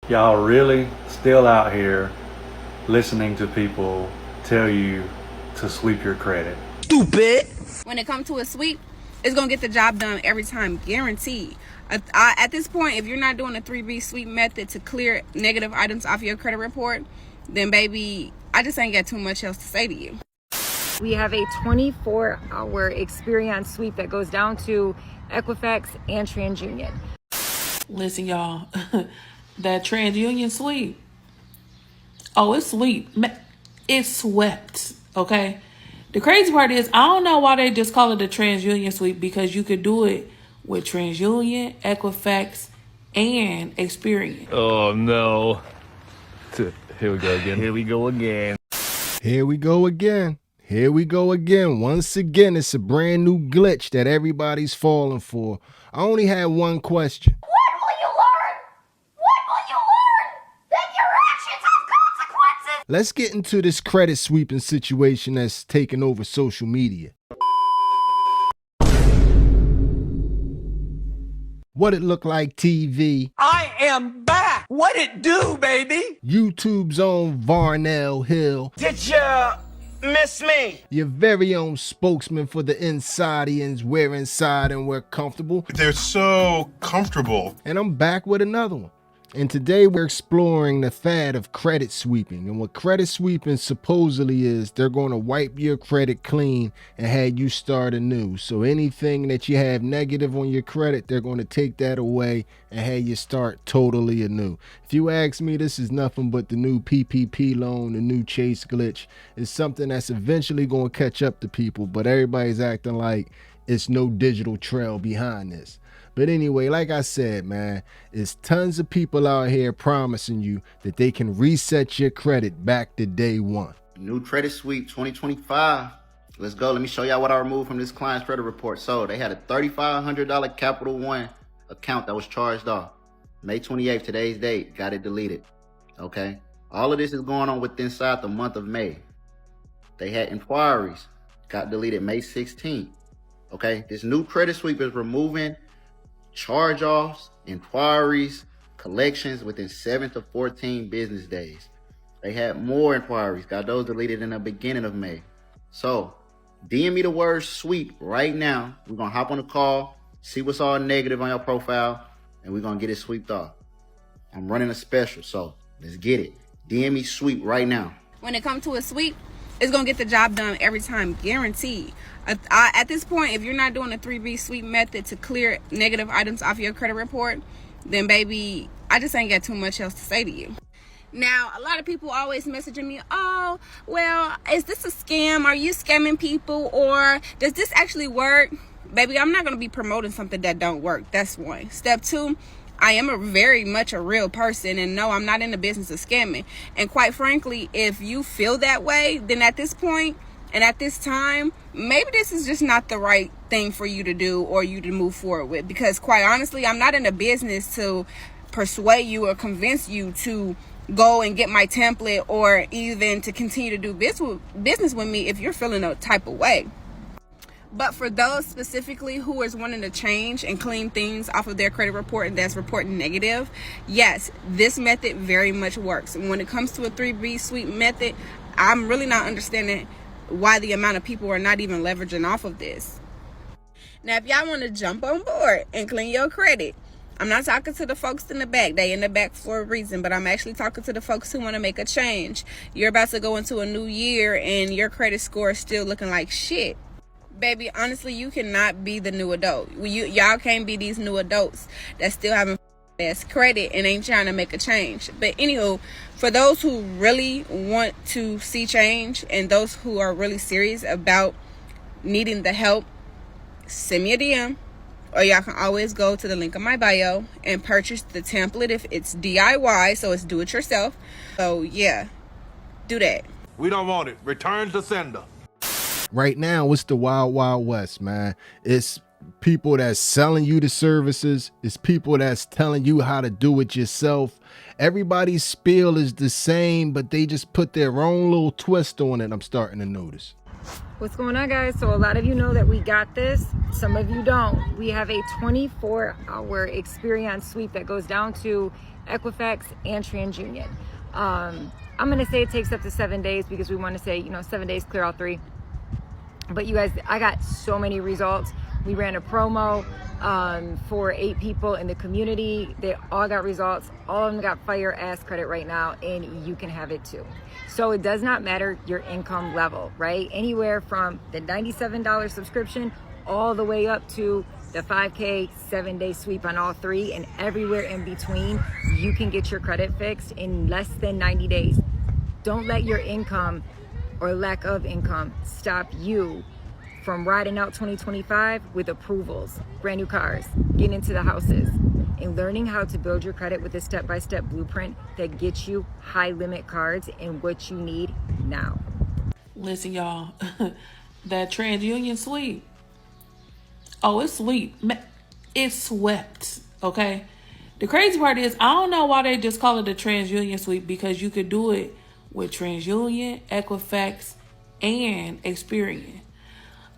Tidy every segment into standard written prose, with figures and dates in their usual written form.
Y'all really still out here listening to people tell you to sweep your credit. Stupid. When it comes to a sweep, it's going to get the job done every time, guaranteed. At this point, if you're not doing a 3B sweep method to clear negative items off your credit report, then baby, I just ain't got too much else to say to you. We have a 24-hour experience sweep that goes down to Equifax and TransUnion. Listen, y'all, that TransUnion sweep, oh, it's sweep. It's swept, okay? The crazy part is, I don't know why they just call it a TransUnion sweep, because you could do it with TransUnion, Equifax, and Experian. Oh, no. Here we go again. Here we go again. Here we go again. Here we go again. Once again, it's a brand new glitch that everybody's falling for. I only had one question. What will you learn? What will you learn? That your actions have consequences. Let's get into this credit sweeping situation that's taking over social media. What it look like TV. I am back. What it do, baby? YouTube's own Varnell Hill. Did you miss me? Your very own spokesman for the Insidians. We're inside and we're comfortable. They're so comfortable. And I'm back with another one. And today we're exploring the fad of credit sweeping. And what credit sweeping supposedly is, they're going to wipe your credit clean and have you start anew. So anything that you have negative on your credit, they're going to take that away and have you start totally anew. If you ask me, this is nothing but the new PPP loan, the new Chase glitch. It's something that's eventually going to catch up to people, but everybody's acting like it's no digital trail behind this. But anyway, like I said, man, it's tons of people out here promising you that they can reset your credit back to day one. New credit sweep 2025. Let's go. Let me show y'all what I removed from this client's credit report. So they had a $3,500 Capital One account that was charged off. May 28th, today's date, got it deleted. Okay. All of this is going on within inside the month of May. They had inquiries, got deleted May 16th. Okay. This new credit sweep is removing charge-offs, inquiries, collections within 7 to 14 business days. They had more inquiries, got those deleted in the beginning of May. So DM me the word sweep right now. We're gonna hop on a call, see what's all negative on your profile, and we're gonna get it sweeped off. I'm running a special, so let's get it. DM me sweep right now. When it comes to a sweep, it's going to get the job done every time, guaranteed. At this point, if you're not doing a 3B sweep method to clear negative items off your credit report, then baby, I just ain't got too much else to say to you. Now, a lot of people always messaging me, oh, well, is this a scam? Are you scamming people? Or does this actually work? Baby, I'm not going to be promoting something that don't work. That's one. Step two, I am very much a real person, and no, I'm not in the business of scamming. And quite frankly, if you feel that way, then at this point and at this time, maybe this is just not the right thing for you to do or you to move forward with. Because quite honestly, I'm not in the business to persuade you or convince you to go and get my template or even to continue to do business with me if you're feeling a type of way. But for those specifically who is wanting to change and clean things off of their credit report and that's reporting negative, yes, this method very much works. And when it comes to a 3B sweep method, I'm really not understanding why the amount of people are not even leveraging off of this. Now, if y'all want to jump on board and clean your credit, I'm not talking to the folks in the back. They in the back for a reason, but I'm actually talking to the folks who want to make a change. You're about to go into a new year and your credit score is still looking like shit. Baby, honestly, you cannot be the new adult. Y'all can't be these new adults that still having ass credit and ain't trying to make a change. But anywho, for those who really want to see change and those who are really serious about needing the help, send me a DM, or y'all can always go to the link in my bio and purchase the template if it's DIY, so it's do it yourself. So yeah, do that. We don't want it. Return to sender. Right now, it's the wild, wild west, man. It's people that's selling you the services. It's people that's telling you how to do it yourself. Everybody's spiel is the same, but they just put their own little twist on it. I'm starting to notice. What's going on, guys? So a lot of you know that we got this. Some of you don't. We have a 24-hour Experian sweep that goes down to Equifax and TransUnion. I'm going to say it takes up to 7 days because we want to say, 7 days, clear all 3. But you guys, I got so many results. We ran a promo for 8 people in the community. They all got results. All of them got fire ass credit right now, and you can have it too. So it does not matter your income level, right? Anywhere from the $97 subscription all the way up to the 5K 7-day sweep on all 3, and everywhere in between, you can get your credit fixed in less than 90 days. Don't let your income or lack of income stop you from riding out 2025 with approvals, brand new cars, getting into the houses, and learning how to build your credit with a step-by-step blueprint that gets you high limit cards and what you need now. Listen, y'all, that TransUnion sweep. Oh, it's sweet. It's swept, okay? The crazy part is, I don't know why they just call it a TransUnion sweep, because you could do it with TransUnion, Equifax, and Experian.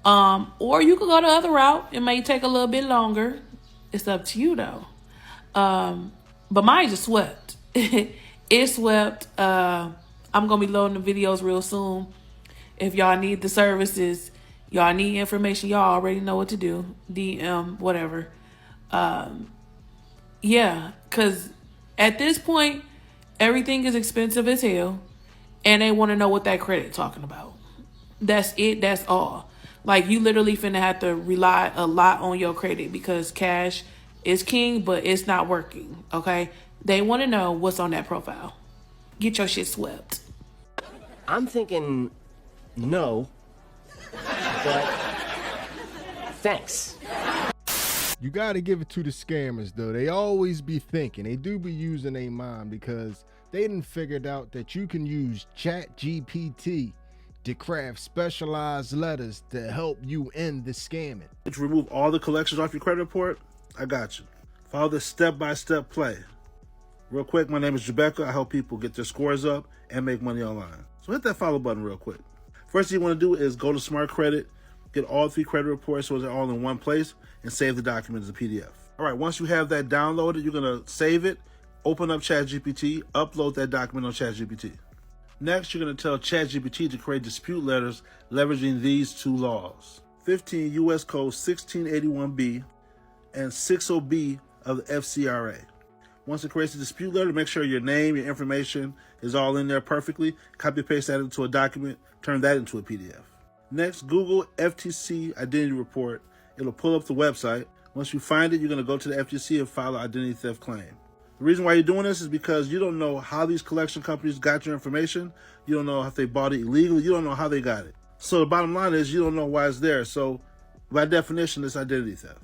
Or you could go the other route. It may take a little bit longer. It's up to you, though. But mine just swept. It swept. I'm going to be loading the videos real soon. If y'all need the services, y'all need information, y'all already know what to do. DM, whatever. Yeah, because at this point, everything is expensive as hell. And they want to know what that credit talking about. That's it. That's all. Like, you literally finna have to rely a lot on your credit because cash is king, but it's not working, okay? They want to know what's on that profile. Get your shit swept. I'm thinking no, but thanks. You got to give it to the scammers, though. They always be thinking. They do be using their mind because they done figured out that you can use ChatGPT to craft specialized letters to help you end the scamming. To remove all the collections off your credit report, I got you. Follow this step-by-step play. Real quick, my name is Rebecca. I help people get their scores up and make money online. So hit that follow button real quick. First thing you want to do is go to Smart Credit, get all 3 credit reports so they're all in one place, and save the document as a PDF. All right, once you have that downloaded, you're going to save it, open up ChatGPT, upload that document on ChatGPT. Next, you're going to tell ChatGPT to create dispute letters leveraging these 2 laws. 15 U.S. Code 1681B and 60B of the FCRA. Once it creates a dispute letter, make sure your name, your information is all in there perfectly. Copy paste that into a document, turn that into a PDF. Next, Google FTC Identity Report. It'll pull up the website. Once you find it, you're going to go to the FTC and file an identity theft claim. The reason why you're doing this is because you don't know how these collection companies got your information. You don't know if they bought it illegally. You don't know how they got it. So the bottom line is you don't know why it's there. So by definition, it's identity theft.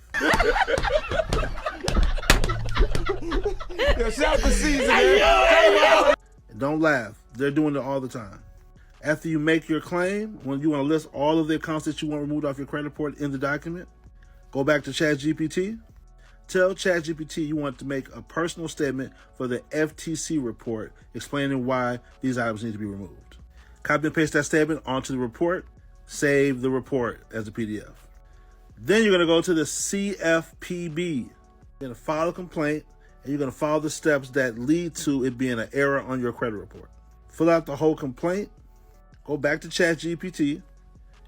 And don't laugh. They're doing it all the time. After you make your claim, when you want to list all of the accounts that you want removed off your credit report in the document, go back to ChatGPT. Tell ChatGPT you want to make a personal statement for the FTC report explaining why these items need to be removed. Copy and paste that statement onto the report. Save the report as a PDF. Then you're going to go to the CFPB. You're going to file a complaint, and you're going to follow the steps that lead to it being an error on your credit report. Fill out the whole complaint. Go back to ChatGPT.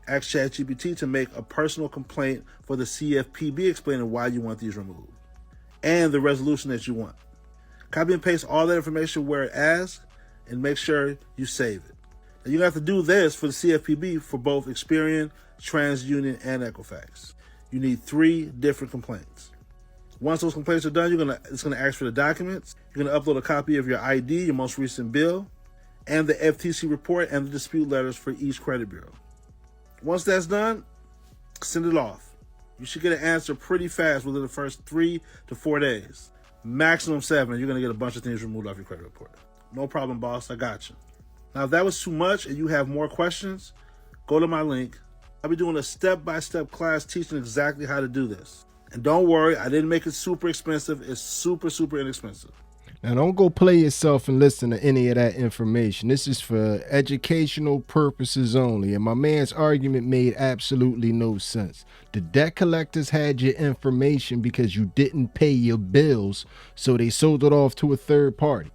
Ask ChatGPT to make a personal complaint for the CFPB explaining why you want these removed and the resolution that you want. Copy and paste all that information where it asks and make sure you save it. Now, you're going to have to do this for the CFPB for both Experian, TransUnion, and Equifax. You need 3 different complaints. Once those complaints are done, it's going to ask for the documents. You're going to upload a copy of your ID, your most recent bill, and the FTC report and the dispute letters for each credit bureau. Once that's done, send it off. You should get an answer pretty fast within the first 3 to 4 days. Maximum 7, you're going to get a bunch of things removed off your credit report. No problem, boss. I got you. Now, if that was too much and you have more questions, go to my link. I'll be doing a step-by-step class teaching exactly how to do this. And don't worry, I didn't make it super expensive. It's super, super inexpensive. Now, don't go play yourself and listen to any of that information. This is for educational purposes only. And my man's argument made absolutely no sense. The debt collectors had your information because you didn't pay your bills, so they sold it off to a third party.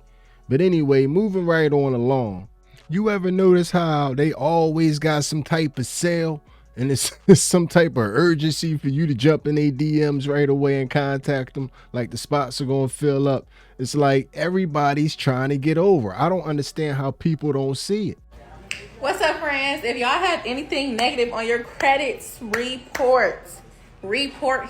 But anyway, moving right on along. You ever notice how they always got some type of sale? And it's some type of urgency for you to jump in their DMs right away and contact them, like the spots are going to fill up. It's like everybody's trying to get over. I don't understand how people don't see it. What's up, friends? If y'all have anything negative on your credit report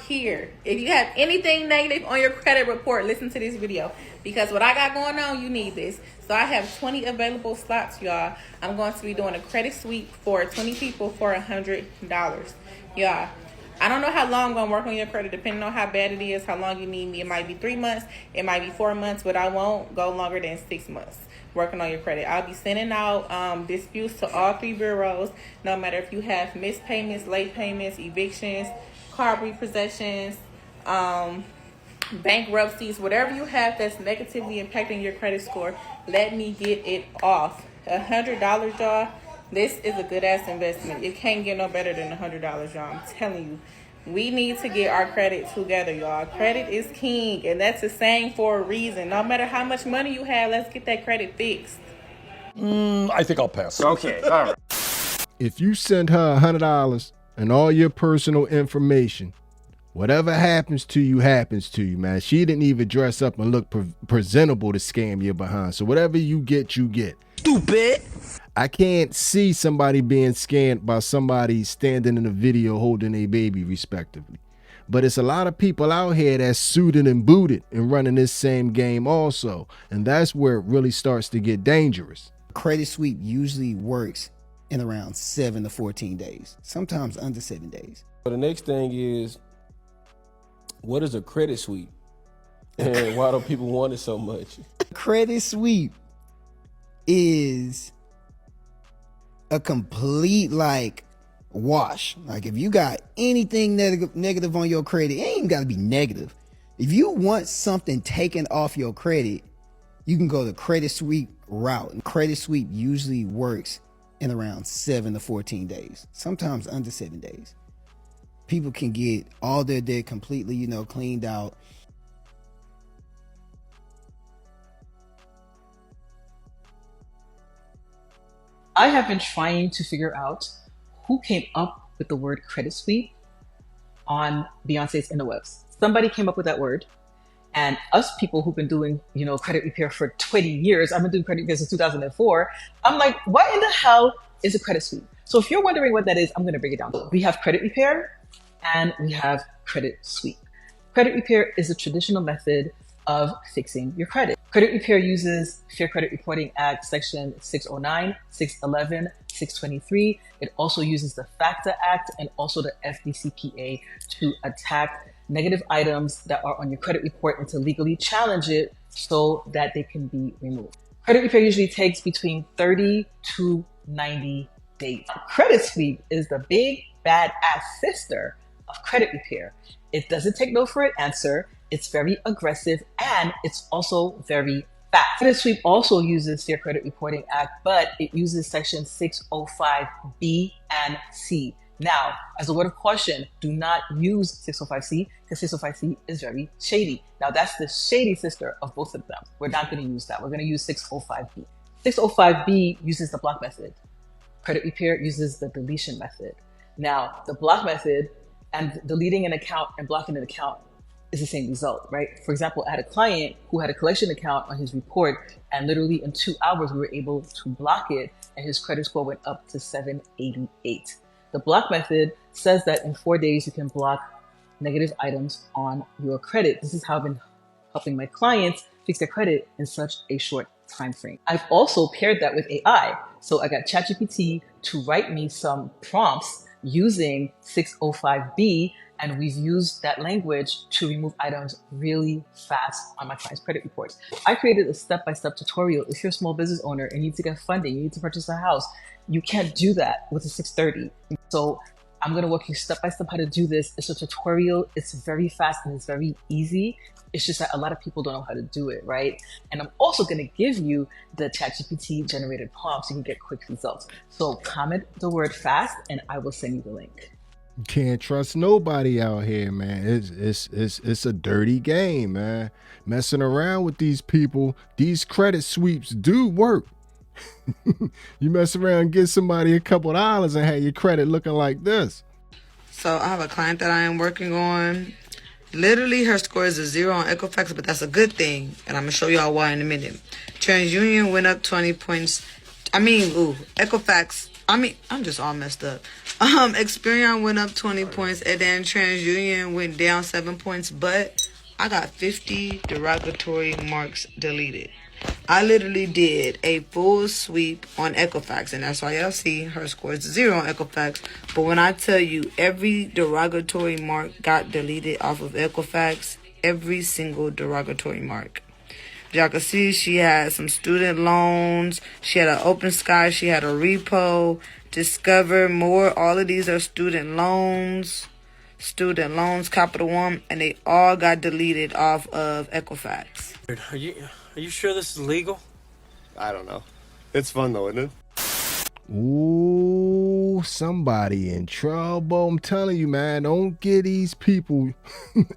here. If you have anything negative on your credit report, listen to this video, because what I got going on, you need this. So I have 20 available slots, y'all. I'm going to be doing a credit sweep for 20 people for $100. Y'all, I don't know how long I'm going to work on your credit, depending on how bad it is, how long you need me. It might be 3 months, it might be 4 months, but I won't go longer than 6 months working on your credit. I'll be sending out disputes to all 3 bureaus, no matter if you have missed payments, late payments, evictions, car repossessions, bankruptcies, whatever you have that's negatively impacting your credit score. Let me get it off. $100, y'all. This is a good ass investment. It can't get no better than $100, y'all. I'm telling you. We need to get our credit together, y'all. Credit is king, and that's a saying for a reason. No matter how much money you have, let's get that credit fixed. I think I'll pass. Okay, all right. If you send her $100 and all your personal information, whatever happens to you, man. She didn't even dress up and look presentable to scam you behind. So whatever you get, you get. Stupid. I can't see somebody being scammed by somebody standing in a video holding a baby, respectively. But it's a lot of people out here that's suited and booted and running this same game also. And that's where it really starts to get dangerous. Credit sweep usually works in around 7 to 14 days, sometimes under 7 days. So the next thing is, what is a credit sweep? And why don't people want it so much? Credit sweep is a complete wash. Like if you got anything negative on your credit, it ain't even gotta be negative. If you want something taken off your credit, you can go the credit sweep route. And credit sweep usually works in around 7 to 14 days, sometimes under 7 days. People can get all their debt completely, cleaned out. I have been trying to figure out who came up with the word credit sweep on Beyonce's interwebs. Somebody came up with that word, and us people who've been doing, credit repair for 20 years, I've been doing credit repair since 2004. I'm like, what in the hell is a credit sweep? So if you're wondering what that is, I'm going to break it down. We have credit repair and we have credit sweep. Credit repair is a traditional method of fixing your credit. Credit repair uses Fair Credit Reporting Act Section 609, 611, 623. It also uses the FACTA Act and also the FDCPA to attack negative items that are on your credit report and to legally challenge it so that they can be removed. Credit repair usually takes between 30 to 90 days. Credit sweep is the big bad ass sister of credit repair. It doesn't take no for an answer. It's very aggressive and it's also very fast. Credit sweep also uses Fair Credit Reporting Act, but it uses Section 605B and C. Now, as a word of caution, do not use 605C because 605C is very shady. Now, that's the shady sister of both of them. We're not going to use that. We're going to use 605B. 605B uses the block method. Credit repair uses the deletion method. Now, the block method and deleting an account and blocking an account is the same result, right? For example, I had a client who had a collection account on his report, and literally in 2 hours, we were able to block it, and his credit score went up to 788. The block method says that in 4 days, you can block negative items on your credit. This is how I've been helping my clients fix their credit in such a short time frame. I've also paired that with AI. So I got ChatGPT to write me some prompts using 605B, and we've used that language to remove items really fast on my client's credit reports. I created a step-by-step tutorial. If you're a small business owner and you need to get funding, you need to purchase a house, you can't do that with a 630. So I'm going to walk you step by step how to do this. It's a tutorial. It's very fast and it's very easy. It's just that a lot of people don't know how to do it, right? And I'm also going to give you the ChatGPT generated prompts so you can get quick results. So comment the word fast and I will send you the link. You can't trust nobody out here, man. It's a dirty game, man. Messing around with these people, these credit sweeps do work. You mess around and get somebody a couple dollars and have your credit looking like this. So I have a client that I am working on. Literally, her score is a 0 on Equifax, but that's a good thing. And I'm going to show y'all why in a minute. TransUnion went up 20 points. Equifax. I'm just all messed up. Experian went up 20 points, and then TransUnion went down 7 points, but I got 50 derogatory marks deleted. I literally did a full sweep on Equifax, and that's why y'all see her score is 0 on Equifax. But when I tell you every derogatory mark got deleted off of Equifax, every single derogatory mark. Y'all can see she had some student loans, she had an Open Sky, she had a repo, Discover More. All of these are student loans, Capital One, and they all got deleted off of Equifax. Are you sure this is legal? I don't know. It's fun though, isn't it? Ooh, somebody in trouble. I'm telling you, man, don't give these people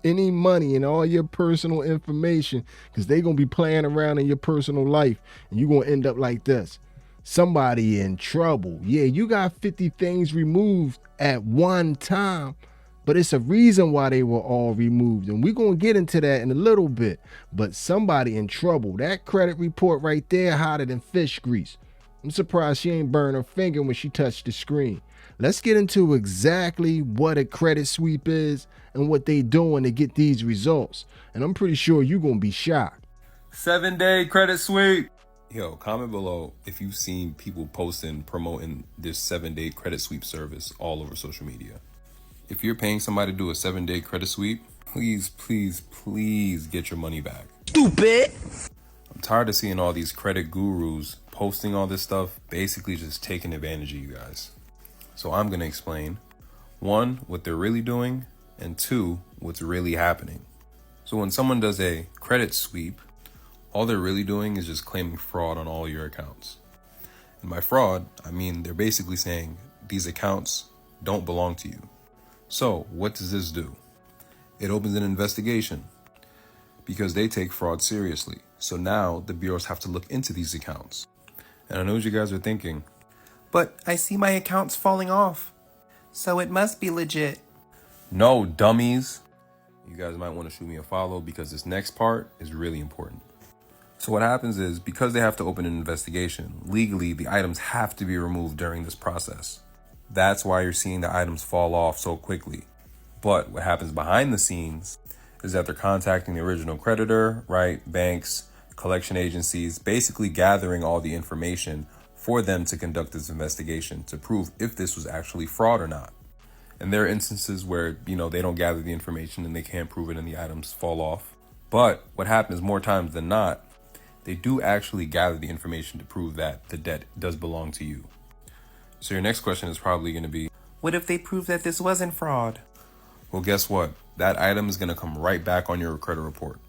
any money and all your personal information, because they're going to be playing around in your personal life and you're going to end up like this. Somebody in trouble. Yeah, you got 50 things removed at one time, but it's a reason why they were all removed. And we're going to get into that in a little bit. But somebody in trouble. That credit report right there, hotter than fish grease. I'm surprised she ain't burned her finger when she touched the screen. Let's get into exactly what a credit sweep is and what they doing to get these results. And I'm pretty sure you're going to be shocked. 7-day credit sweep. Yo, comment below if you've seen people posting, promoting this 7-day credit sweep service all over social media. If you're paying somebody to do a 7-day credit sweep, please, please, please get your money back. Stupid. I'm tired of seeing all these credit gurus posting all this stuff, basically just taking advantage of you guys. So I'm going to explain, 1, what they're really doing, and 2, what's really happening. So when someone does a credit sweep, all they're really doing is just claiming fraud on all your accounts. And by fraud, I mean they're basically saying these accounts don't belong to you. So what does this do? It opens an investigation because they take fraud seriously. So now the bureaus have to look into these accounts. And I know what you guys are thinking, but I see my accounts falling off, so it must be legit. No, dummies. You guys might want to shoot me a follow because this next part is really important. So what happens is, because they have to open an investigation, legally the items have to be removed during this process. That's why you're seeing the items fall off so quickly. But what happens behind the scenes is that they're contacting the original creditor, right? Banks, collection agencies, basically gathering all the information for them to conduct this investigation to prove if this was actually fraud or not. And there are instances where, they don't gather the information and they can't prove it and the items fall off. But what happens more times than not, they do actually gather the information to prove that the debt does belong to you. So your next question is probably going to be, what if they prove that this wasn't fraud? Well, guess what? That item is going to come right back on your credit report.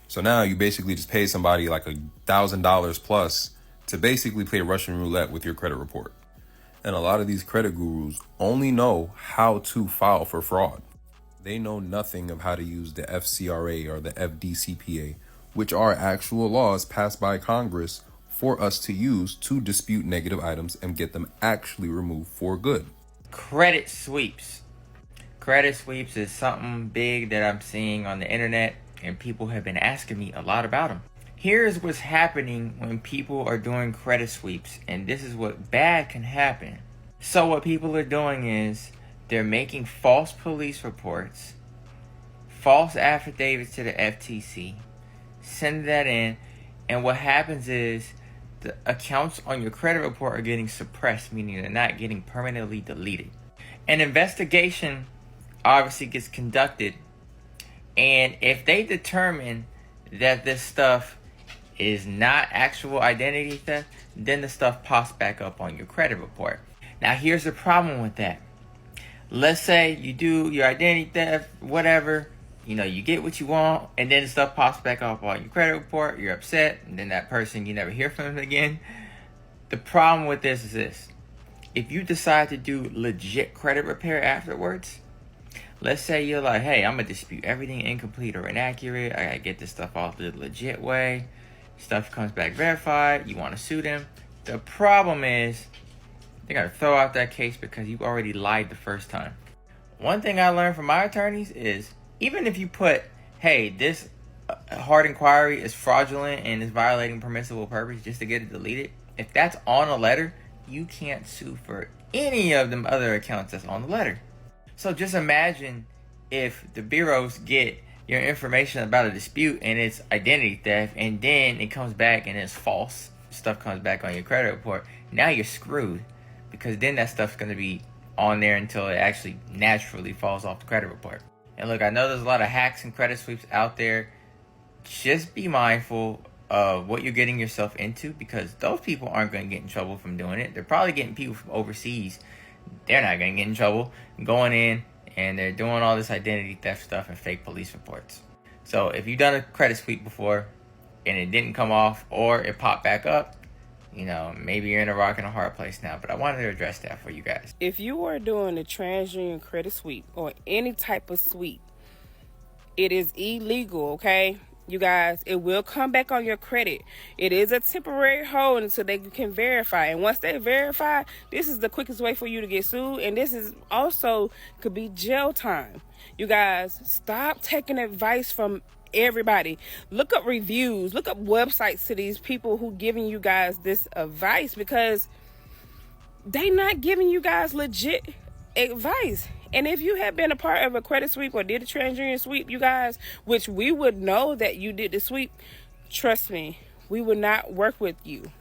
So now you basically just pay somebody like $1,000 plus to basically play Russian roulette with your credit report. And a lot of these credit gurus only know how to file for fraud. They know nothing of how to use the FCRA or the FDCPA, which are actual laws passed by Congress for us to use to dispute negative items and get them actually removed for good. Credit sweeps. Credit sweeps is something big that I'm seeing on the internet, and people have been asking me a lot about them. Here's what's happening when people are doing credit sweeps, and this is what bad can happen. So what people are doing is they're making false police reports, false affidavits to the FTC, send that in, and what happens is the accounts on your credit report are getting suppressed, meaning they're not getting permanently deleted. An investigation obviously gets conducted, and if they determine that this stuff is not actual identity theft, then the stuff pops back up on your credit report. Now here's the problem with that. let's say you do your identity theft, whatever, you know, you get what you want, and then stuff pops back up on your credit report, you're upset, and then that person, you never hear from them again. The problem with this is this. If you decide to do legit credit repair afterwards, let's say you're like, hey, I'm going to dispute everything incomplete or inaccurate. I got to get this stuff off the legit way. Stuff comes back verified. You want to sue them. The problem is they're going to throw out that case because you already lied the first time. One thing I learned from my attorneys is even if you put, hey, this hard inquiry is fraudulent and is violating permissible purpose just to get it deleted, if that's on a letter, you can't sue for any of them other accounts that's on the letter. So just imagine if the bureaus get your information about a dispute and it's identity theft, and then it comes back and it's false. Stuff comes back on your credit report. Now you're screwed, because then that stuff's going to be on there until it actually naturally falls off the credit report. And look, I know there's a lot of hacks and credit sweeps out there. Just be mindful of what you're getting yourself into, because those people aren't going to get in trouble from doing it. They're probably getting people from overseas. They're not going to get in trouble going in, and they're doing all this identity theft stuff and fake police reports. So if you've done a credit sweep before and it didn't come off, or it popped back up, you know, maybe you're in a rock and a hard place now. But I wanted to address that for you guys. If you are doing a TransUnion credit sweep or any type of sweep, it is illegal, okay? You guys, it will come back on your credit. It is a temporary hold until they can verify. And once they verify, this is the quickest way for you to get sued. And this is also could be jail time. You guys, stop taking advice from everybody. Look up reviews. Look up websites to these people who giving you guys this advice, because they not giving you guys legit advice. And if you have been a part of a credit sweep or did a TransUnion sweep, you guys, which we would know that you did the sweep, trust me, we would not work with you.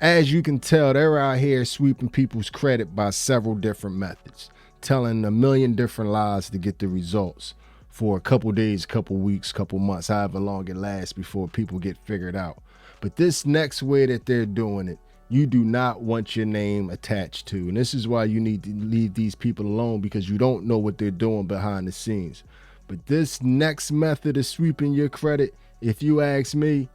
As you can tell, they're out here sweeping people's credit by several different methods, telling a million different lies to get the results for a couple days, couple weeks, couple months, however long it lasts before people get figured out. But this next way that they're doing it, you do not want your name attached to. And this is why you need to leave these people alone, because you don't know what they're doing behind the scenes. But this next method of sweeping your credit, if you ask me,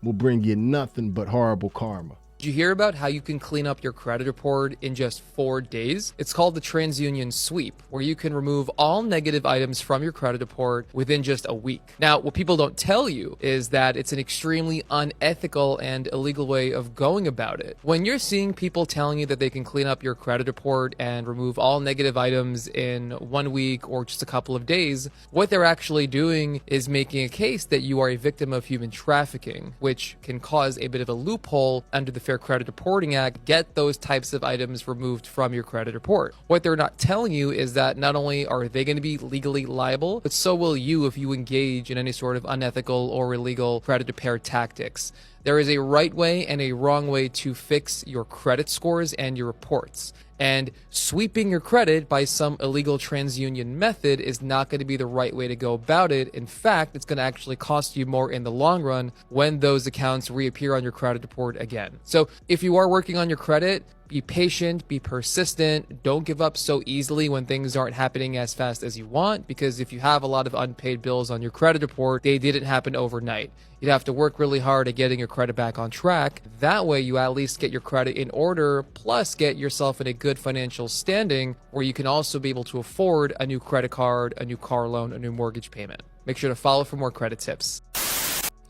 will bring you nothing but horrible karma. Did you hear about how you can clean up your credit report in just 4 days? It's called the TransUnion Sweep, where you can remove all negative items from your credit report within just a week. Now, what people don't tell you is that it's an extremely unethical and illegal way of going about it. When you're seeing people telling you that they can clean up your credit report and remove all negative items in 1 week or just a couple of days, what they're actually doing is making a case that you are a victim of human trafficking, which can cause a bit of a loophole under the Fair Credit Reporting Act. Get those types of items removed from your credit report. What they're not telling you is that not only are they going to be legally liable, but so will you if you engage in any sort of unethical or illegal credit repair tactics. There is a right way and a wrong way to fix your credit scores and your reports. And sweeping your credit by some illegal TransUnion method is not going to be the right way to go about it. In fact, it's going to actually cost you more in the long run when those accounts reappear on your credit report again. So if you are working on your credit, be patient, be persistent. Don't give up so easily when things aren't happening as fast as you want, because if you have a lot of unpaid bills on your credit report, they didn't happen overnight. You'd have to work really hard at getting your credit back on track. That way you at least get your credit in order, plus get yourself in a good financial standing where you can also be able to afford a new credit card, a new car loan, a new mortgage payment. Make sure to follow for more credit tips.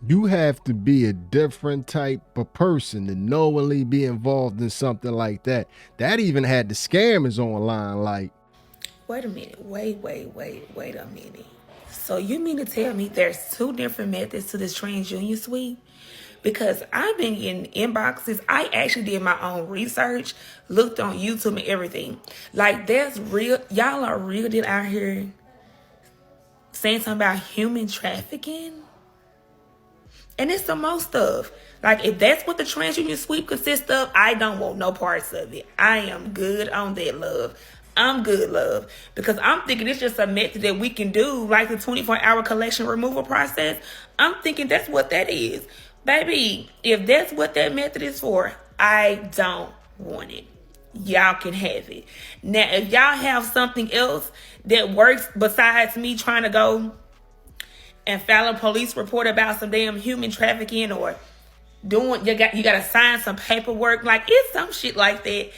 You have to be a different type of person to knowingly be involved in something like that. That even had the scammers online like, wait a minute, wait a minute. So you mean to tell me there's 2 different methods to this TransUnion sweep? Because I've been getting inboxes. I actually did my own research, looked on YouTube and everything. Like, there's real, y'all are real deal out here saying something about human trafficking. And it's the most stuff. Like, if that's what the TransUnion sweep consists of, I don't want no parts of it. I am good on that, love. I'm good, love. Because I'm thinking it's just a method that we can do, like the 24-hour collection removal process. I'm thinking that's what that is. Baby, if that's what that method is for, I don't want it. y'all can have it. Now, if y'all have something else that works besides me trying to go and file a police report about some damn human trafficking or doing, you gotta sign some paperwork, like it's some shit like that,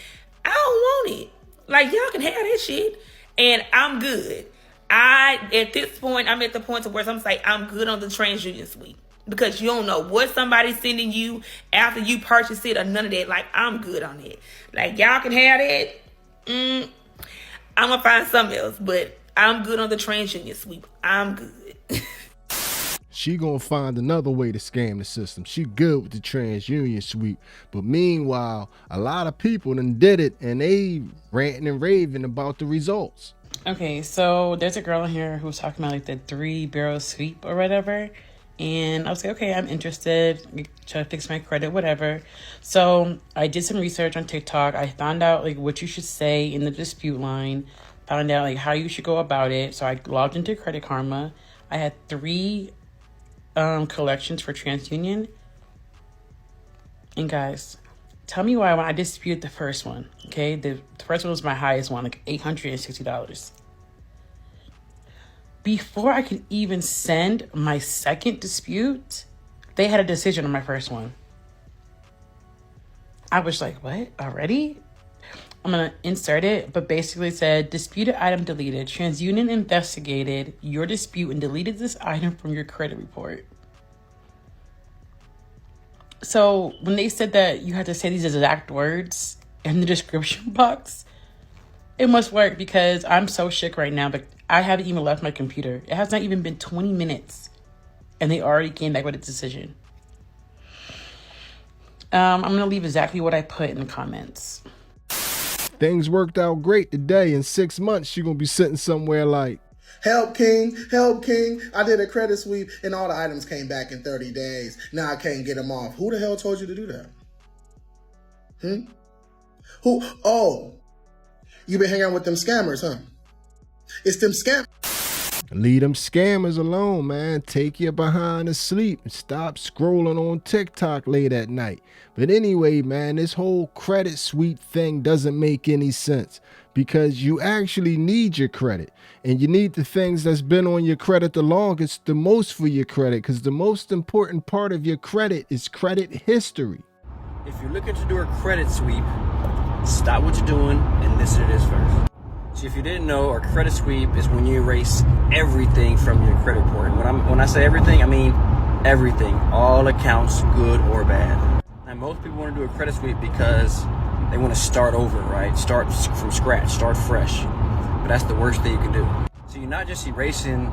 I don't want it. Like, y'all can have that shit and I'm good. At this point, I'm at the point to where I'm saying I'm good on the TransUnion sweep, because you don't know what somebody's sending you after you purchase it or none of that. Like, I'm good on it. Like, y'all can have that. I'm gonna find something else, but I'm good on the TransUnion sweep. I'm good. She gonna find another way to scam the system. She good with the TransUnion sweep. But meanwhile, a lot of people done did it and they ranting and raving about the results. Okay, so there's a girl in here who was talking about like the 3-barrel sweep or whatever. And I was like, okay, I'm interested. Try to fix my credit, whatever. So I did some research on TikTok. I found out like what you should say in the dispute line. Found out like how you should go about it. So I logged into Credit Karma. I had 3 collections for TransUnion. And guys, tell me why when I dispute the first one, okay? The first one was my highest one, like $860. Before I could even send my second dispute, they had a decision on my first one. I was like, what? Already? I'm going to insert it, but basically said, disputed item deleted. TransUnion investigated your dispute and deleted this item from your credit report. So when they said that you had to say these exact words in the description box, it must work, because I'm so shook right now, but I haven't even left my computer. It has not even been 20 minutes and they already came back with a decision. I'm going to leave exactly what I put in the comments. Things worked out great today. In 6 months, she gonna be sitting somewhere like, Help King, help King. I did a credit sweep and all the items came back in 30 days. Now I can't get them off. Who the hell told you to do that? Who? Oh, you been hanging out with them scammers, huh? It's them scammers. leave them scammers alone, man. Take your behind to sleep and stop scrolling on TikTok late at night. But anyway, man, this whole credit sweep thing doesn't make any sense, because you actually need your credit, and you need the things that's been on your credit the longest the most for your credit, because the most important part of your credit is credit history. If you're looking to do a credit sweep, stop what you're doing and listen to this first. So if you didn't know, a credit sweep is when you erase everything from your credit report. When I say everything, I mean everything, all accounts, good or bad. Now, most people want to do a credit sweep because they want to start over, right? Start from scratch, start fresh. But that's the worst thing you can do. So you're not just erasing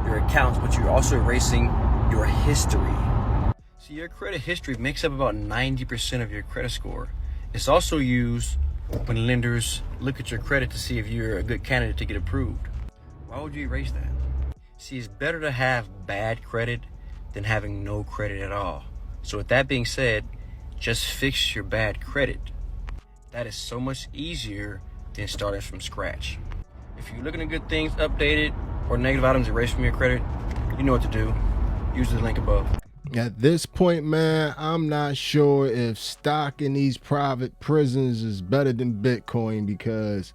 your accounts, but you're also erasing your history. So your credit history makes up about 90% of your credit score. It's also used when lenders look at your credit to see if you're a good candidate to get approved. Why would you erase that? See, it's better to have bad credit than having no credit at all. So with that being said, just fix your bad credit. That is so much easier than starting from scratch. If you're looking at good things updated or negative items erased from your credit, you know what to do. Use the link above. At this point, man, I'm not sure if stock in these private prisons is better than Bitcoin, because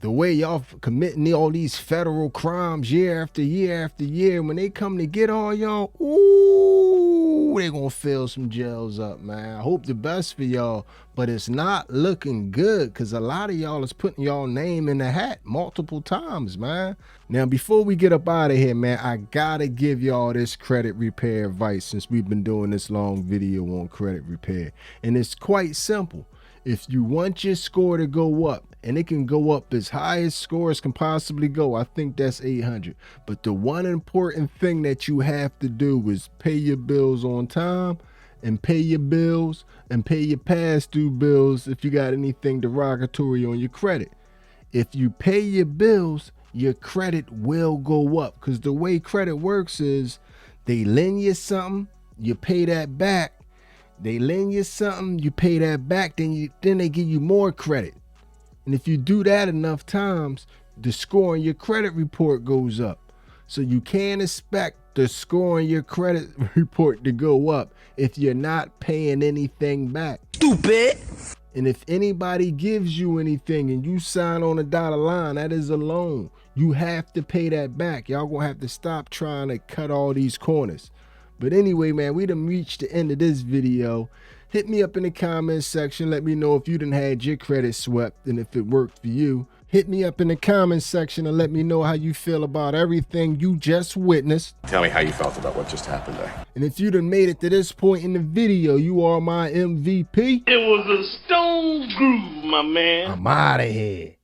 the way y'all committing all these federal crimes year after year after year, when they come to get all y'all, ooh, they gonna fill some jails up, man. I hope the best for y'all, but it's not looking good, because a lot of y'all is putting y'all name in the hat multiple times, man. Now, before we get up out of here, man, I gotta give y'all this credit repair advice, since we've been doing this long video on credit repair. And it's quite simple. If you want your score to go up, and it can go up as high as scores can possibly go, I think that's 800. But the one important thing that you have to do is pay your bills on time, and pay your bills, and pay your past due bills if you got anything derogatory on your credit. If you pay your bills, your credit will go up, because the way credit works is they lend you something, you pay that back. They lend you something, you pay that back, then they give you more credit. And if you do that enough times, the score on your credit report goes up. So you can't expect the score on your credit report to go up if you're not paying anything back. Stupid! And if anybody gives you anything and you sign on a dotted line, that is a loan. You have to pay that back. Y'all gonna have to stop trying to cut all these corners. But anyway, man, we done reached the end of this video. Hit me up in the comments section. Let me know if you done had your credit swept and if it worked for you. Hit me up in the comments section and let me know how you feel about everything you just witnessed. Tell me how you felt about what just happened there. And if you done made it to this point in the video, you are my MVP. It was a stone groove, my man. I'm out of here.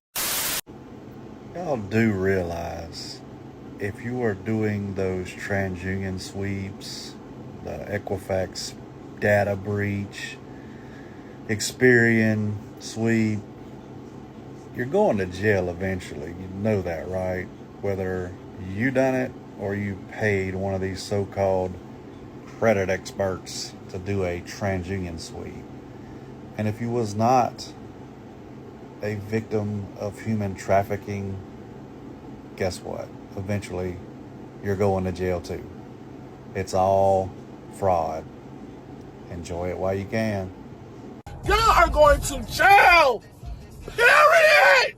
Y'all do realize if you are doing those TransUnion sweeps, the Equifax data breach, Experian sweep, you're going to jail eventually. You know that, right? Whether you done it or you paid one of these so-called credit experts to do a TransUnion sweep. And if you was not a victim of human trafficking, guess what? Eventually, you're going to jail too. It's all fraud. Enjoy it while you can. Y'all are going to jail! Period!